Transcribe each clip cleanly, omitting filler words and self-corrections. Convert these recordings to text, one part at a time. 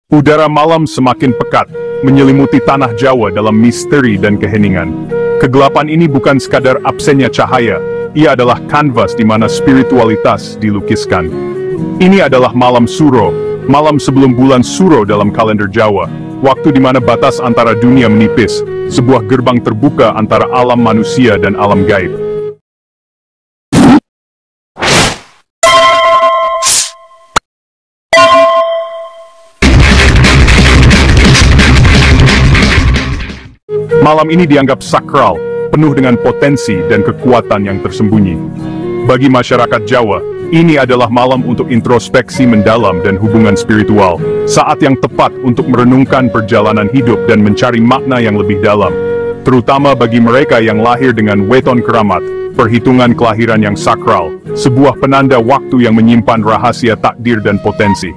Udara malam semakin pekat, menyelimuti tanah Jawa dalam misteri dan keheningan. Kegelapan ini bukan sekadar absennya cahaya, ia adalah kanvas di mana spiritualitas dilukiskan. Ini adalah malam Suro, malam sebelum bulan Suro dalam kalender Jawa, waktu di mana batas antara dunia menipis, sebuah gerbang terbuka antara alam manusia dan alam gaib. Malam ini dianggap sakral, penuh dengan potensi dan kekuatan yang tersembunyi. Bagi masyarakat Jawa, ini adalah malam untuk introspeksi mendalam dan hubungan spiritual, saat yang tepat untuk merenungkan perjalanan hidup dan mencari makna yang lebih dalam. Terutama bagi mereka yang lahir dengan weton keramat, perhitungan kelahiran yang sakral, sebuah penanda waktu yang menyimpan rahasia takdir dan potensi.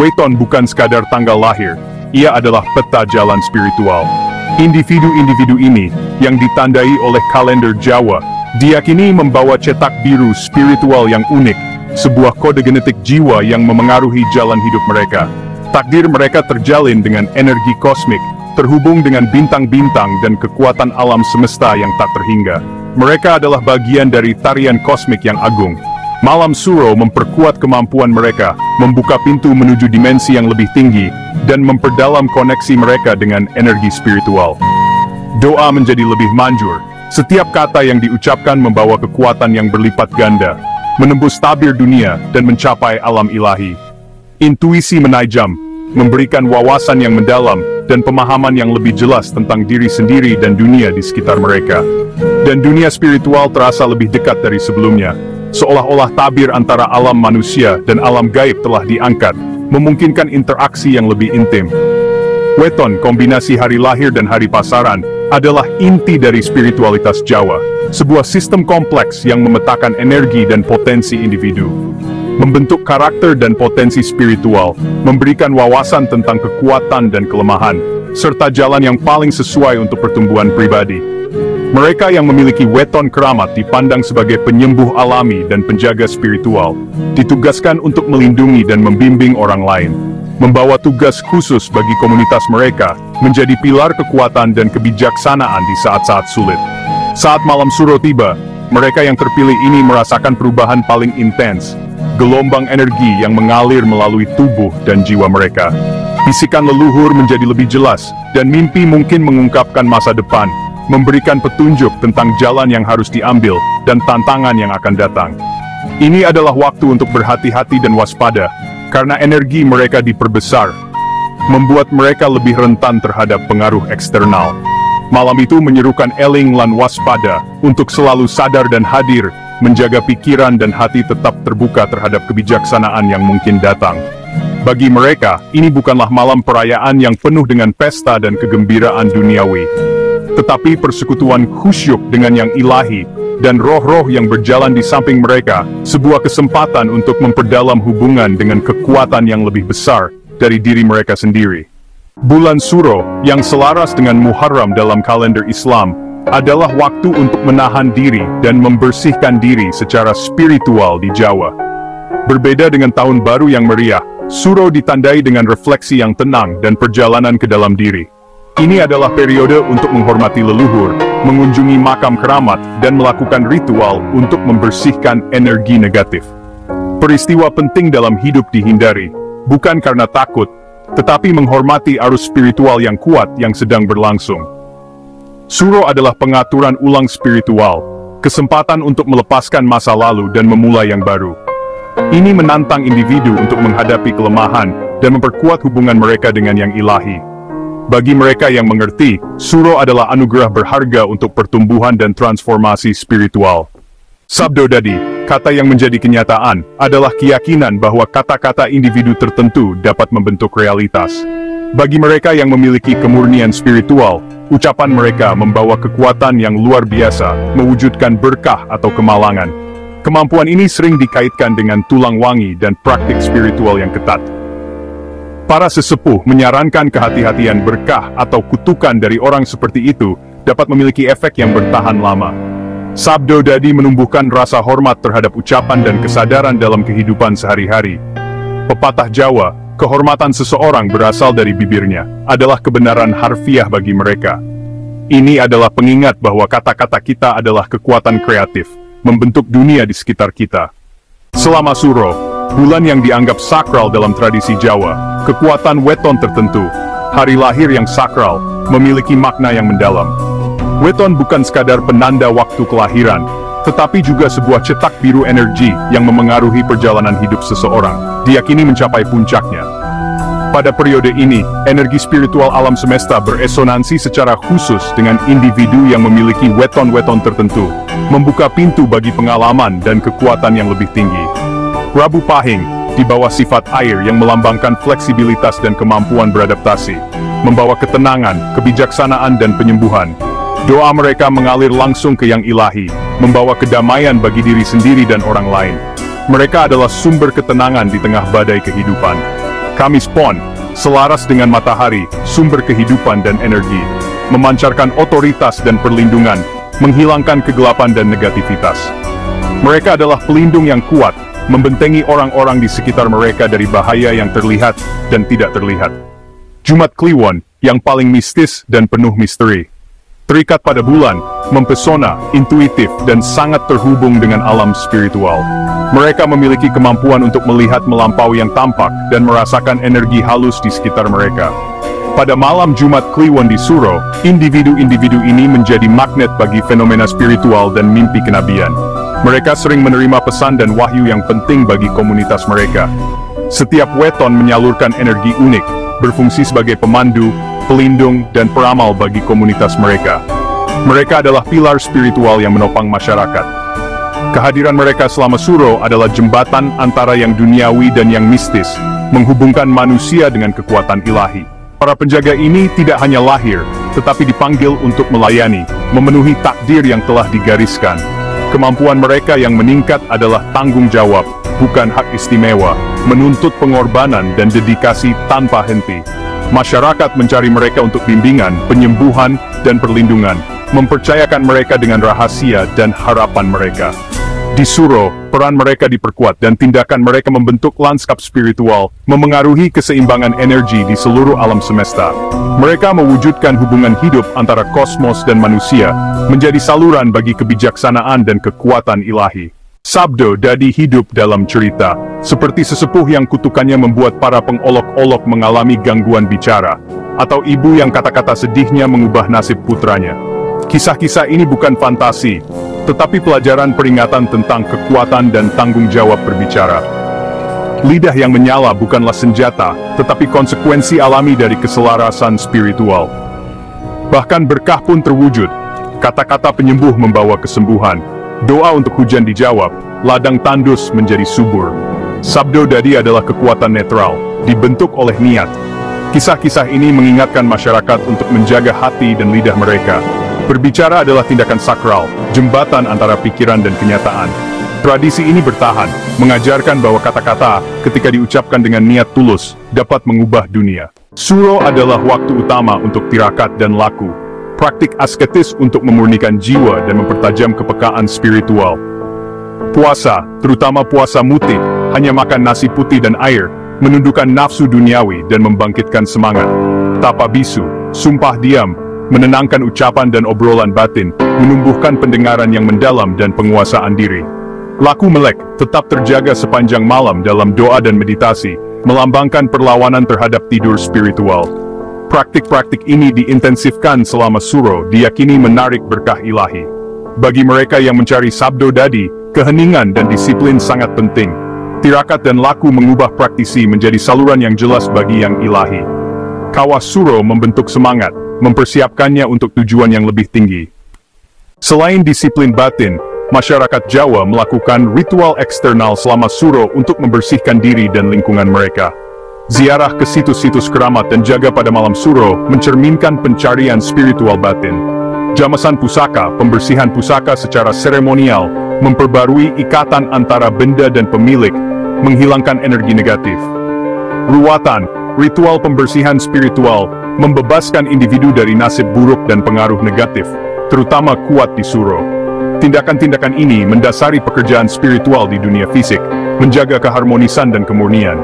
Weton bukan sekadar tanggal lahir, ia adalah peta jalan spiritual. Individu-individu ini, yang ditandai oleh kalender Jawa, diyakini membawa cetak biru spiritual yang unik, sebuah kode genetik jiwa yang memengaruhi jalan hidup mereka. Takdir mereka terjalin dengan energi kosmik, terhubung dengan bintang-bintang dan kekuatan alam semesta yang tak terhingga. Mereka adalah bagian dari tarian kosmik yang agung. Malam Suro memperkuat kemampuan mereka, membuka pintu menuju dimensi yang lebih tinggi, dan memperdalam koneksi mereka dengan energi spiritual. Doa menjadi lebih manjur. Setiap kata yang diucapkan membawa kekuatan yang berlipat ganda, menembus tabir dunia dan mencapai alam ilahi. Intuisi menajam, memberikan wawasan yang mendalam, dan pemahaman yang lebih jelas tentang diri sendiri dan dunia di sekitar mereka. Dan dunia spiritual terasa lebih dekat dari sebelumnya, seolah-olah tabir antara alam manusia dan alam gaib telah diangkat, memungkinkan interaksi yang lebih intim. Weton, kombinasi hari lahir dan hari pasaran, adalah inti dari spiritualitas Jawa, sebuah sistem kompleks yang memetakan energi dan potensi individu, membentuk karakter dan potensi spiritual, memberikan wawasan tentang kekuatan dan kelemahan, serta jalan yang paling sesuai untuk pertumbuhan pribadi. Mereka yang memiliki weton keramat dipandang sebagai penyembuh alami dan penjaga spiritual, ditugaskan untuk melindungi dan membimbing orang lain, membawa tugas khusus bagi komunitas mereka, menjadi pilar kekuatan dan kebijaksanaan di saat-saat sulit. Saat malam Suro tiba, mereka yang terpilih ini merasakan perubahan paling intens, gelombang energi yang mengalir melalui tubuh dan jiwa mereka. Bisikan leluhur menjadi lebih jelas, dan mimpi mungkin mengungkapkan masa depan, memberikan petunjuk tentang jalan yang harus diambil, dan tantangan yang akan datang. Ini adalah waktu untuk berhati-hati dan waspada, karena energi mereka diperbesar, membuat mereka lebih rentan terhadap pengaruh eksternal. Malam itu menyerukan eling lan waspada, untuk selalu sadar dan hadir, menjaga pikiran dan hati tetap terbuka terhadap kebijaksanaan yang mungkin datang. Bagi mereka, ini bukanlah malam perayaan yang penuh dengan pesta dan kegembiraan duniawi, tetapi persekutuan khusyuk dengan yang ilahi, dan roh-roh yang berjalan di samping mereka, sebuah kesempatan untuk memperdalam hubungan dengan kekuatan yang lebih besar dari diri mereka sendiri. Bulan Suro, yang selaras dengan Muharram dalam kalender Islam, adalah waktu untuk menahan diri dan membersihkan diri secara spiritual di Jawa. Berbeda dengan tahun baru yang meriah, Suro ditandai dengan refleksi yang tenang dan perjalanan ke dalam diri. Ini adalah periode untuk menghormati leluhur, mengunjungi makam keramat, dan melakukan ritual untuk membersihkan energi negatif. Peristiwa penting dalam hidup dihindari, bukan karena takut, tetapi menghormati arus spiritual yang kuat yang sedang berlangsung. Suro adalah pengaturan ulang spiritual, kesempatan untuk melepaskan masa lalu dan memulai yang baru. Ini menantang individu untuk menghadapi kelemahan dan memperkuat hubungan mereka dengan yang ilahi. Bagi mereka yang mengerti, Suro adalah anugerah berharga untuk pertumbuhan dan transformasi spiritual. Sabdo Dadi, kata yang menjadi kenyataan, adalah keyakinan bahwa kata-kata individu tertentu dapat membentuk realitas. Bagi mereka yang memiliki kemurnian spiritual, ucapan mereka membawa kekuatan yang luar biasa, mewujudkan berkah atau kemalangan. Kemampuan ini sering dikaitkan dengan tulang wangi dan praktik spiritual yang ketat. Para sesepuh menyarankan kehati-hatian berkah atau kutukan dari orang seperti itu dapat memiliki efek yang bertahan lama. Sabdo Dadi menumbuhkan rasa hormat terhadap ucapan dan kesadaran dalam kehidupan sehari-hari. Pepatah Jawa, kehormatan seseorang berasal dari bibirnya, adalah kebenaran harfiah bagi mereka. Ini adalah pengingat bahwa kata-kata kita adalah kekuatan kreatif, membentuk dunia di sekitar kita. Selama Suro, bulan yang dianggap sakral dalam tradisi Jawa, kekuatan weton tertentu, hari lahir yang sakral, memiliki makna yang mendalam. Weton bukan sekadar penanda waktu kelahiran, tetapi juga sebuah cetak biru energi yang memengaruhi perjalanan hidup seseorang, diyakini mencapai puncaknya. Pada periode ini, energi spiritual alam semesta beresonansi secara khusus dengan individu yang memiliki weton-weton tertentu, membuka pintu bagi pengalaman dan kekuatan yang lebih tinggi. Rabu Pahing, di bawah sifat air yang melambangkan fleksibilitas dan kemampuan beradaptasi, membawa ketenangan, kebijaksanaan dan penyembuhan. Doa mereka mengalir langsung ke yang ilahi, membawa kedamaian bagi diri sendiri dan orang lain. Mereka adalah sumber ketenangan di tengah badai kehidupan. Kamis Pon, selaras dengan matahari, sumber kehidupan dan energi, memancarkan otoritas dan perlindungan, menghilangkan kegelapan dan negativitas. Mereka adalah pelindung yang kuat, membentengi orang-orang di sekitar mereka dari bahaya yang terlihat dan tidak terlihat. Jumat Kliwon, yang paling mistis dan penuh misteri. Terikat pada bulan, mempesona, intuitif, dan sangat terhubung dengan alam spiritual. Mereka memiliki kemampuan untuk melihat melampaui yang tampak dan merasakan energi halus di sekitar mereka. Pada malam Jumat Kliwon di Suro, individu-individu ini menjadi magnet bagi fenomena spiritual dan mimpi kenabian. Mereka sering menerima pesan dan wahyu yang penting bagi komunitas mereka. Setiap weton menyalurkan energi unik, berfungsi sebagai pemandu, pelindung, dan peramal bagi komunitas mereka. Mereka adalah pilar spiritual yang menopang masyarakat. Kehadiran mereka selama Suro adalah jembatan antara yang duniawi dan yang mistis, menghubungkan manusia dengan kekuatan ilahi. Para penjaga ini tidak hanya lahir, tetapi dipanggil untuk melayani, memenuhi takdir yang telah digariskan. Kemampuan mereka yang meningkat adalah tanggung jawab, bukan hak istimewa, menuntut pengorbanan dan dedikasi tanpa henti. Masyarakat mencari mereka untuk bimbingan, penyembuhan, dan perlindungan, mempercayakan mereka dengan rahasia dan harapan mereka. Di Suro, peran mereka diperkuat dan tindakan mereka membentuk lanskap spiritual, memengaruhi keseimbangan energi di seluruh alam semesta. Mereka mewujudkan hubungan hidup antara kosmos dan manusia, menjadi saluran bagi kebijaksanaan dan kekuatan ilahi. Sabdo Dadi hidup dalam cerita, seperti sesepuh yang kutukannya membuat para pengolok-olok mengalami gangguan bicara, atau ibu yang kata-kata sedihnya mengubah nasib putranya. Kisah-kisah ini bukan fantasi, tetapi pelajaran peringatan tentang kekuatan dan tanggung jawab berbicara. Lidah yang menyala bukanlah senjata, tetapi konsekuensi alami dari keselarasan spiritual. Bahkan berkah pun terwujud. Kata-kata penyembuh membawa kesembuhan. Doa untuk hujan dijawab, ladang tandus menjadi subur. Sabdo Dadi adalah kekuatan netral, dibentuk oleh niat. Kisah-kisah ini mengingatkan masyarakat untuk menjaga hati dan lidah mereka. Berbicara adalah tindakan sakral, jembatan antara pikiran dan kenyataan. Tradisi ini bertahan, mengajarkan bahwa kata-kata, ketika diucapkan dengan niat tulus, dapat mengubah dunia. Suro adalah waktu utama untuk tirakat dan laku. Praktik asketis untuk memurnikan jiwa dan mempertajam kepekaan spiritual. Puasa, terutama puasa muti, hanya makan nasi putih dan air, menundukkan nafsu duniawi dan membangkitkan semangat. Tapa bisu, sumpah diam, menenangkan ucapan dan obrolan batin, menumbuhkan pendengaran yang mendalam dan penguasaan diri. Laku melek, tetap terjaga sepanjang malam dalam doa dan meditasi, melambangkan perlawanan terhadap tidur spiritual. Praktik-praktik ini diintensifkan selama Suro, diyakini menarik berkah ilahi. Bagi mereka yang mencari Sabdo Dadi, keheningan dan disiplin sangat penting. Tirakat dan laku mengubah praktisi menjadi saluran yang jelas bagi yang ilahi. Kawah Suro membentuk semangat, mempersiapkannya untuk tujuan yang lebih tinggi. Selain disiplin batin, masyarakat Jawa melakukan ritual eksternal selama Suro untuk membersihkan diri dan lingkungan mereka. Ziarah ke situs-situs keramat dan jaga pada malam Suro mencerminkan pencarian spiritual batin. Jamasan pusaka, pembersihan pusaka secara seremonial, memperbarui ikatan antara benda dan pemilik, menghilangkan energi negatif. Ruwatan, ritual pembersihan spiritual, membebaskan individu dari nasib buruk dan pengaruh negatif, terutama kuat di Suro. Tindakan-tindakan ini mendasari pekerjaan spiritual di dunia fisik, menjaga keharmonisan dan kemurnian.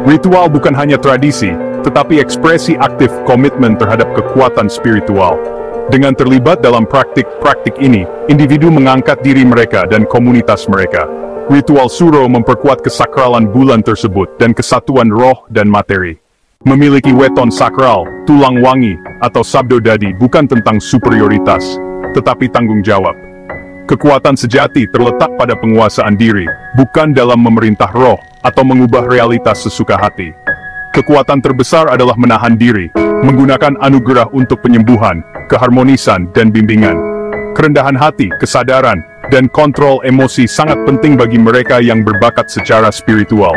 Ritual bukan hanya tradisi, tetapi ekspresi aktif komitmen terhadap kekuatan spiritual. Dengan terlibat dalam praktik-praktik ini, individu mengangkat diri mereka dan komunitas mereka. Ritual Suro memperkuat kesakralan bulan tersebut dan kesatuan roh dan materi. Memiliki weton sakral, tulang wangi, atau sabdo dadi bukan tentang superioritas, tetapi tanggung jawab. Kekuatan sejati terletak pada penguasaan diri, bukan dalam memerintah roh atau mengubah realitas sesuka hati. Kekuatan terbesar adalah menahan diri, menggunakan anugerah untuk penyembuhan, keharmonisan, dan bimbingan. Kerendahan hati, kesadaran, dan kontrol emosi sangat penting bagi mereka yang berbakat secara spiritual.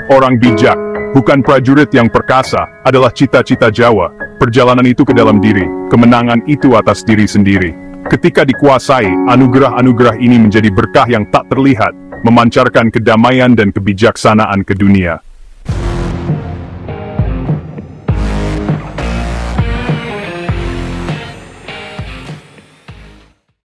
Orang bijak, bukan prajurit yang perkasa, adalah cita-cita Jawa. Perjalanan itu ke dalam diri, kemenangan itu atas diri sendiri. Ketika dikuasai, anugerah-anugerah ini menjadi berkah yang tak terlihat, memancarkan kedamaian dan kebijaksanaan ke dunia.